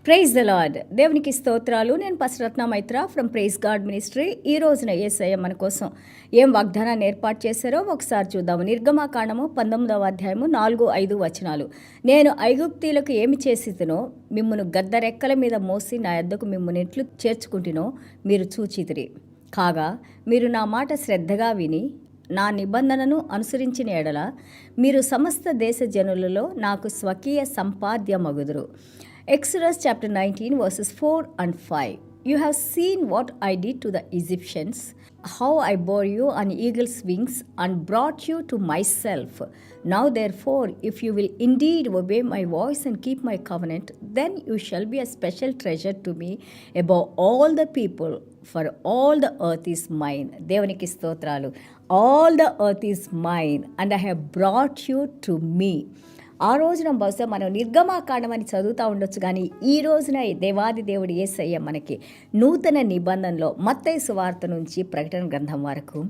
Praise the lord. దేవునికి స్తోత్రాలు. నేను Pasaratna Maitra from Praise God Ministry. ఈ రోజున యేసయ్య మన కోసం ఏం వాగ్దానాన్ని ఏర్పాటు చేశారో ఒకసారి చూద్దాము. నిర్గమాకాండము 19వ అధ్యాయము 4-5 వచనాలు. నేను ఐగుప్తీయులకు ఏమి చేసితినో మిమ్మును గద్దరెక్కల మీద మోసి నా యొద్దకు మిమ్మును ఎట్లు చేర్చుకుంటునో మీరు చూచితిరి. కాగా మీరు నా మాట శ్రద్ధగా విని నా నిబంధనను అనుసరించిన ఎడల మీరు సమస్త దేశ జనులలో నాకు స్వకీయ సంపాద్యమగుదురు. Exodus chapter 19 verses 4 and 5. You have seen what I did to the Egyptians, how I bore you on eagle's wings and brought you to myself. Now therefore, if you will indeed obey my voice and keep my covenant, then you shall be a special treasure to me above all the people, for all the earth is mine. దేవునికి స్తోత్రాలు. All the earth is mine and I have brought you to me. ఆ రోజున బహుశా మనం నిర్గమాకాండం అని చదువుతూ ఉండొచ్చు, కానీ ఈ రోజున దేవాది దేవుడు యేసయ్య మనకి నూతన నిబంధనలో మత్తయి సువార్త నుంచి ప్రకటన గ్రంథం వరకు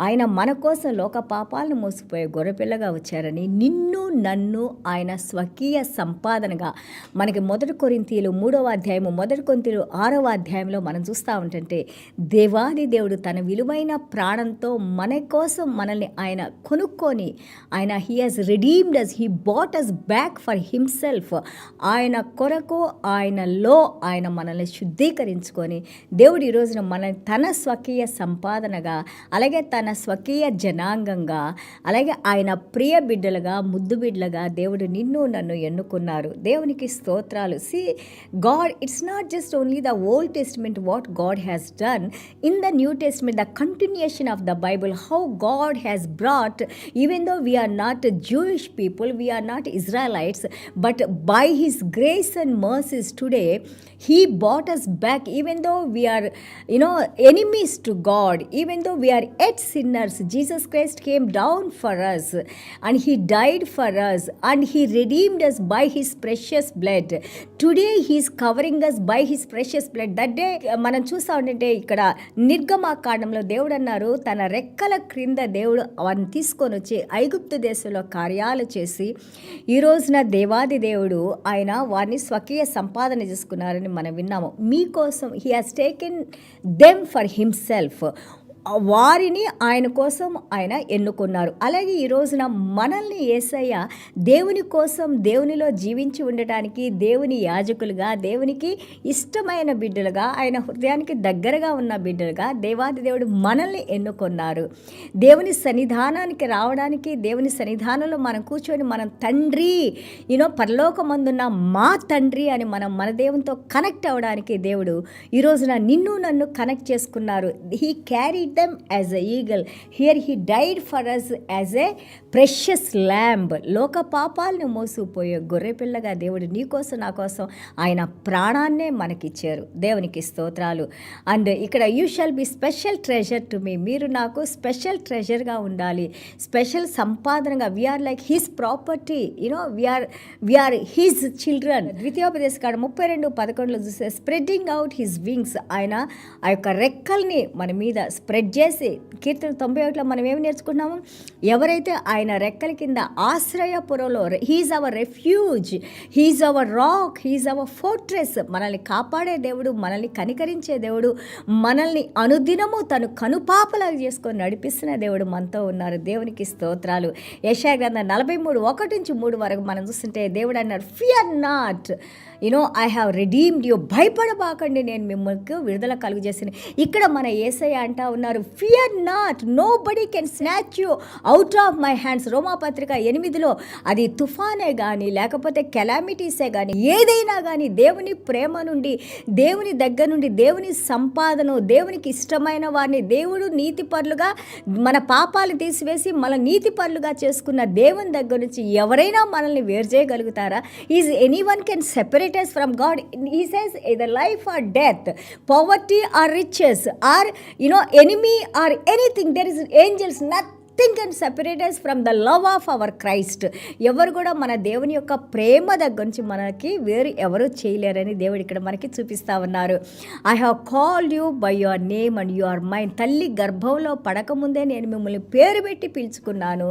ఆయన మన కోసం లోక పాపాలను మోసిపోయే గొర్రెపిల్లగా వచ్చారని, నిన్ను నన్ను ఆయన స్వకీయ సంపాదనగా మనకి 1 కొరింథీయులు 3వ అధ్యాయము 1 కొరింథీయులు 6వ అధ్యాయంలో మనం చూస్తూ ఉంటుంటే దేవాది దేవుడు తన విలువైన ప్రాణంతో మన కోసం మనల్ని ఆయన కొనుక్కొని ఆయన he has redeemed us, he bought us back for himself. ఆయన కొరకు ఆయనలో ఆయన మనల్ని శుద్ధీకరించుకొని దేవుడు ఈ రోజున మనల్ని తన స్వకీయ సంపాదనగా, అలాగే తన స్వకీయ జనాంగంగా, అలాగే ఆయన ప్రియ బిడ్డలుగా, ముద్దు బిడ్డలుగా దేవుడు నిన్ను నన్ను ఎన్నుకున్నారు. దేవునికి స్తోత్రాలు. God, it's not just only the Old Testament what God has done. In the New Testament, the continuation of the Bible, how God has brought, even though we are not Jewish people, we are not Israelites, but by his grace and mercies today he bought us back. Even though we are enemies to God, even though we are yet sinners, Jesus Christ came down for us and he died for us and he redeemed us by his precious blood. Today he is covering us by his precious blood. That day మనం చూస్తా ఉంటే ఇక్కడ నిర్గమాకాండంలో దేవుడు అన్నారు తన రెక్కల క్రింద దేవుడు వారిని తీసుకొని వచ్చి ఐగుప్తు దేశంలో కార్యాలు చేసి ఈ రోజున దేవాది దేవుడు ఆయన వారిని స్వకీయ సంపాదన చేసుకున్నారని మనం విన్నాము. మీకోసం he has taken them for himself, వారిని ఆయన కోసం ఆయన ఎన్నుకున్నారు. అలాగే ఈ రోజున మనల్ని యేసయ్య దేవుని కోసం దేవునిలో జీవించి ఉండటానికి దేవుని యాజకులుగా, దేవునికి ఇష్టమైన బిడ్డలుగా, ఆయన హృదయానికి దగ్గరగా ఉన్న బిడ్డలుగా దేవాది దేవుడు మనల్ని ఎన్నుకున్నారు. దేవుని సన్నిధానానికి రావడానికి, దేవుని సన్నిధానంలో మనం కూర్చొని మనం తండ్రి పరలోకమందున్న మా తండ్రి అని మనం మన దేవునితో కనెక్ట్ అవ్వడానికి దేవుడు ఈ రోజున నిన్ను నన్ను కనెక్ట్ చేసుకున్నారు. He carried them as a eagle. Here he died for us as a precious lamb. లోక పాపాలను మోసుకుపోయే గొర్రెపిల్లగా దేవుడు నీ కోసం నా కోసం ఆయన ప్రాణాన్నే మనకిచ్చారు. దేవునికి స్తోత్రాలు. అండ్ ఇక్కడ you shall be special treasure to me, మీరు నాకు స్పెషల్ ట్రెజర్గా ఉండాలి, స్పెషల్ సంపాదనగా. We are like his property, we are his children. ద్వితీయోపదేశకాండం 32:11 చూస్తే స్ప్రెడ్డింగ్ అవుట్ హిజ్ వింగ్స్, ఆయన ఆ యొక్క రెక్కల్ని మన మీద స్ప్రెడ్ చేసి, కీర్తన 91లో మనం ఏమి నేర్చుకున్నాము, ఎవరైతే ఆయన రెక్కల కింద ఆశ్రయపురంలో, he's our refuge, he's our rock, he's our fortress, మనల్ని కాపాడే దేవుడు, మనల్ని కనికరించే దేవుడు, మనల్ని అనుదినము తను కనుపాపలాగా చేసుకొని నడిపిస్తున్న దేవుడు మనతో ఉన్నారు. దేవునికి స్తోత్రాలు. యెషయా గ్రంథం 43:1-3 వరకు మనం చూస్తుంటే దేవుడు అన్నారు, fear not, I have redeemed you, భయపడబాకండి నేను మిమ్మల్ని విడుదల కలుగు చేసిన. ఇక్కడ మన యేసయ్య అంటా ఉన్నారు, fear not, nobody can snatch you out of my hands. రోమాపత్రిక 8లో అది తుఫానే కానీ లేకపోతే కెలామిటీసే కానీ ఏదైనా కానీ దేవుని ప్రేమ నుండి, దేవుని దగ్గర నుండి, దేవుని సంపాదన, దేవునికి ఇష్టమైన వారిని దేవుడు నీతిపరులుగా, మన పాపాలు తీసివేసి మన నీతిపరులుగా చేసుకున్న దేవుని దగ్గర నుంచి ఎవరైనా మనల్ని వేరు చేయగలుగుతారా? Is anyone can separate us from God? He says either life or death, poverty or riches, or enemy or anything. There is angels, nothing nothing can separate us from the love of our Christ. ఎవరు కూడా మన దేవుని యొక్క ప్రేమ దగ్గర నుంచి మనకి వేరు ఎవరు చేయలేరని దేవుడు ఇక్కడ మనకి చూపిస్తా ఉన్నారు. I have called you by your name and you are mine. తల్లి గర్భంలో పడకముందే నేను మిమ్మల్ని పేరు పెట్టి పిలుచుకున్నాను,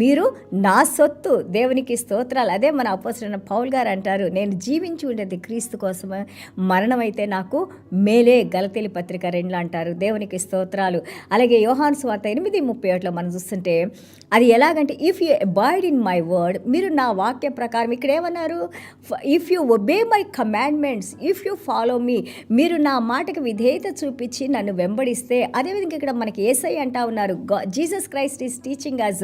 మీరు నా సొత్తు. దేవునికి స్తోత్రాలు. అదే మన అపోస్తలుడైన పౌలు గారు అంటారు, నేను జీవించి ఉండేది క్రీస్తు కోసమే, మరణం అయితే నాకు మేలే. గలతీయుల పత్రిక 2 అంటారు. దేవునికి స్తోత్రాలు. అలాగే యోహాను సువార్త 8:37 మనం చూస్తుంటే అది ఎలాగంటే, if you avoid in my word, మీరు నా వాక్య ప్రకారం, ఇక్కడ ఏమన్నారు, if you obey my commandments, if you follow me, మీరు నా మాటకు విధేయత చూపించి నన్ను వెంబడిస్తే. అదేవిధంగా ఇక్కడ మనకి యేసయ్య అంటా ఉన్నారు, Jesus Christ is teaching us,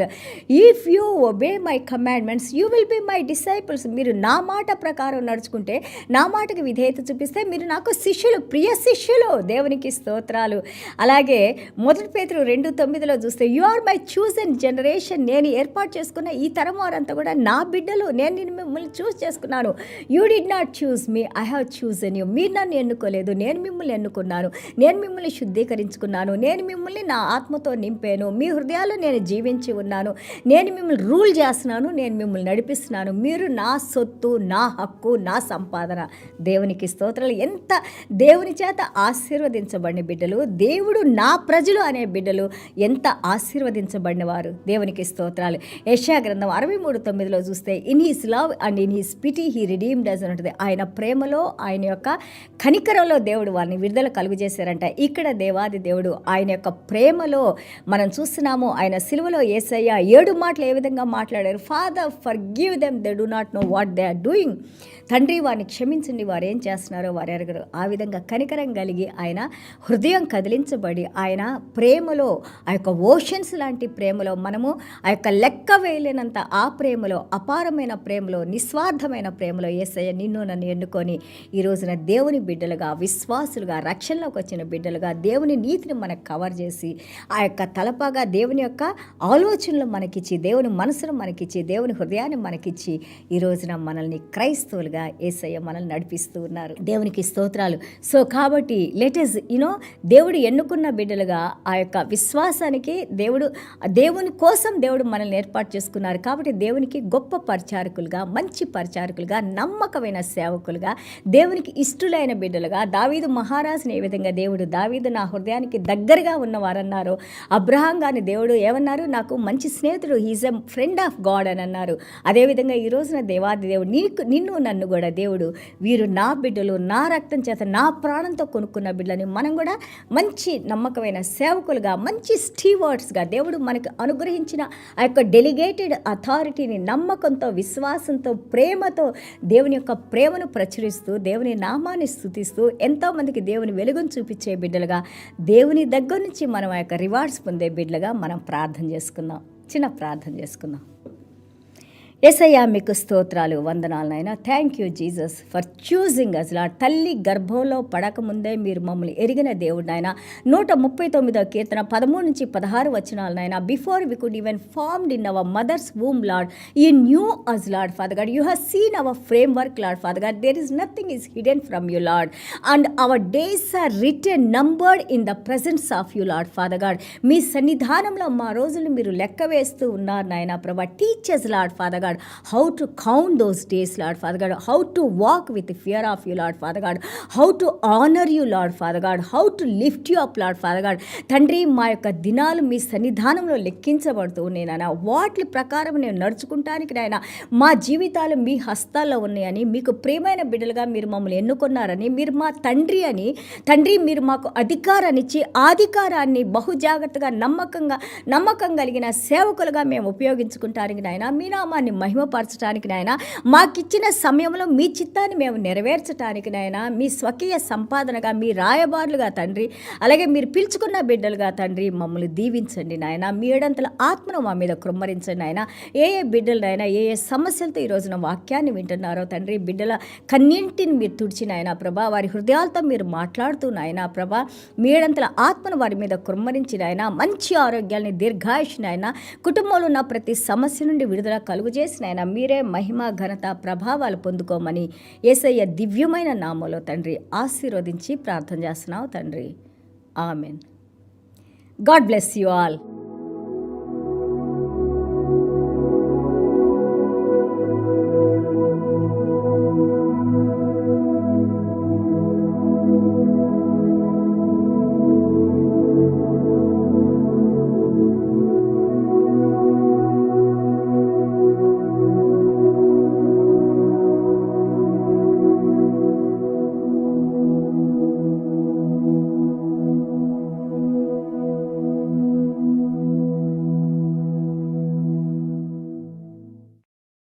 if you obey my commandments you will be my disciples. మీరు నా మాట ప్రకారం నడుచుకుంటే, నా మాటకు విధేయత చూపిస్తే మీరు నాకు శిష్యులు, ప్రియ శిష్యులు. దేవునికి స్తోత్రాలు. అలాగే 1 పేతురు 2:9 చూస్తే, you are my chosen generation, నేను ఏర్పాటు చేసుకున్న ఈ తరం వారంతా కూడా నా బిడ్డలు, నేను మిమ్మల్ని చూస్ చేసుకున్నాను. You did not choose me, I have chosen you. మీరు నన్ను ఎన్నుకోలేదు, నేను మిమ్మల్ని ఎన్నుకున్నాను. నేను మిమ్మల్ని శుద్ధీకరించుకున్నాను, నేను మిమ్మల్ని నా ఆత్మతో నింపాను, మీ హృదయాల్లో నేను జీవించి ఉన్నాను, నేను మిమ్మల్ని రూల్ చేస్తున్నాను, నేను మిమ్మల్ని నడిపిస్తున్నాను. మీరు నా సొత్తు, నా హక్కు, నా సంపాదన. దేవునికి స్తోత్రాలు. ఎంత దేవుని చేత ఆశీర్వదించబడిన బిడ్డలు, దేవుడు నా ప్రజలు అనే బిడ్డలు ఎంత ఆశీర్వదించబడిన వారు. దేవునికి స్తోత్రాలు. యెషయా గ్రంథం 63:9 చూస్తే, in his love and in his pity he redeemed us అని ఉంటుంది. ఆయన ప్రేమలో, ఆయన యొక్క కనికరంలో దేవుడు వారిని విడుదల కలుగు చేశారంట. ఇక్కడ దేవాది దేవుడు ఆయన యొక్క ప్రేమలో మనం చూస్తున్నాము. ఆయన సిలువలో యేసయ్య 7 మాటలు ఏ విధంగా మాట్లాడారు, father forgive them, they do not know what they are doing. తండ్రి వారిని క్షమించండి, వారు ఏం చేస్తున్నారో వారు ఎరగరు. ఆ విధంగా కనికరం కలిగి ఆయన హృదయం కదిలించబడి ఆయన ప్రేమలో, ఆ యొక్క ఓషన్స్ లాంటి ప్రేమలో, మనము ఆ యొక్క లెక్క వేయలేనంత ఆ ప్రేమలో, అపారమైన ప్రేమలో, నిస్వార్థమైన ప్రేమలో యేసయ్య నిన్ను నన్ను ఎన్నుకొని ఈ రోజున దేవుని బిడ్డలుగా, విశ్వాసులుగా, రక్షణలోకి వచ్చిన బిడ్డలుగా, దేవుని నీతిని మనకు కవర్ చేసి, ఆ యొక్క తలపాగా దేవుని యొక్క ఆలోచనలు మనకిచ్చి, దేవుని మనసును మనకిచ్చి, దేవుని హృదయాన్ని మనకిచ్చి ఈ రోజున మనల్ని క్రైస్తవులుగా యేసయ్య మనల్ని నడిపిస్తూ ఉన్నారు. దేవునికి స్తోత్రాలు. సో కాబట్టి లెటెస్ దేవుడు ఎన్నుకున్న బిడ్డలుగా ఆ యొక్క విశ్వాసానికి దేవుని కోసం దేవుడు మనల్ని ఏర్పాటు చేసుకున్నారు. కాబట్టి దేవునికి గొప్ప పరిచారకులుగా, మంచి పరిచారకులుగా, నమ్మకమైన సేవకులుగా, దేవునికి ఇష్టలైన బిడ్డలుగా, దావీదు మహారాజుని ఏ విధంగా దావీదు నా హృదయానికి దగ్గరగా ఉన్నవారన్నారు. అబ్రహాం గారిని దేవుడు ఏమన్నారు, నాకు మంచి స్నేహితుడు, he's a friend of God అని అన్నారు. అదేవిధంగా ఈ రోజున దేవాది దేవుడు నిన్ను నన్ను కూడా దేవుడు, వీరు నా బిడ్డలు, నా రక్తం చేత, నా ప్రాణంతో కొనుక్కున్న బిడ్డలని మనం కూడా మంచి నమ్మకమైన సేవకులుగా, మంచి స్టీవర్డ్స్గా దేవుడు మనకు అనుగ్రహించిన ఆ యొక్క డెలిగేటెడ్ అథారిటీని నమ్మకంతో, విశ్వాసంతో, ప్రేమతో దేవుని యొక్క ప్రేమను ప్రచురిస్తూ, దేవుని నామాన్ని స్తుతిస్తూ, ఎంతోమందికి దేవుని వెలుగును చూపించే బిడ్డలుగా, దేవుని దగ్గర నుంచి మనం ఆ యొక్క రివార్డ్స్ పొందే బిడ్డలుగా మనం ప్రార్థన చేసుకుందాం. చిన్న ప్రార్థన చేసుకుందాం. యేసయ్యా మీకు స్తోత్రాలు, వందనాలు నాయన. Thank you Jesus for choosing us Lord. తల్లి గర్భంలో పడకముందే మీరు మమ్మల్ని ఎరిగిన దేవుడు నాయన. 139వ కీర్తన 13-16 వచనాలు నాయన. Before we could even formed in our mother's womb Lord, you knew us Lord Father God. You have seen our frame work Lord Father God. There is nothing is hidden from you Lord, and our days are written numbered in the presence of you Lord Father God. మీ సన్నిధానంలో మా రోజులు మీరు లెక్క వేస్తూ ఉన్నారు నాయన ప్రభా. Teach us Lord Father God how to count those days Lord Father God, how to walk with the fear of you Lord Father God, how to honor you Lord Father God, how to lift you up Lord Father God. తండ్రి, మా యొక్క దినాలు మీ సన్నిధానంలో లెక్కించబడుతూ ఉన్నాయి నాయన. వాటి ప్రకారం నేను నడుచుకుంటానికి నాయన మా జీవితాలు మీ హస్తాల్లో ఉన్నాయని, మీకు ప్రియమైన బిడ్డలుగా మీరు మమ్మల్ని ఎన్నుకున్నారని, మీరు మా తండ్రి అని, తండ్రి మీరు మాకు అధికారాన్ని ఇచ్చి, అధికారాన్ని బహు జాగ్రత్తగా నమ్మకం కలిగిన సేవకులుగా మేము ఉపయోగించుకుంటానికి నాయన, మీ నామాన్ని మహిమపరచడానికి నాయన, మాకిచ్చిన సమయంలో మీ చిత్తాన్ని మేము నెరవేర్చడానికి నాయన, మీ స్వకీయ సంపాదనగా, మీ రాయబారులుగా తండ్రి, అలాగే మీరు పిలుచుకున్న బిడ్డలుగా తండ్రి మమ్మల్ని దీవించండి నాయన. మీ ఏడంతల ఆత్మను మా మీద కృమ్మరించండి నాయన. ఏ బిడ్డలైనా ఏ సమస్యలతో ఈ రోజున వాక్యాన్ని వింటున్నారో తండ్రి, బిడ్డల కన్నింటిని మీరు తుడిచి నాయన ప్రభా, వారి హృదయాలతో మీరు మాట్లాడుతూ నాయన ప్రభా, మీ ఏడంతల ఆత్మను వారి మీద కృమ్మరించి నాయన, మంచి ఆరోగ్యాన్ని, దీర్ఘాయుష్ నాయన, కుటుంబంలో ఉన్న ప్రతి సమస్య నుండి విడుదల కలుగుజేసి నాయన మీరే మహిమ, ఘనత, ప్రభావాలు పొందుకోమని యేసయ్య దివ్యమైన నామములో తండ్రి ఆశీర్వదించి ప్రార్థన చేస్తున్నావు తండ్రి. Amen. God bless you all.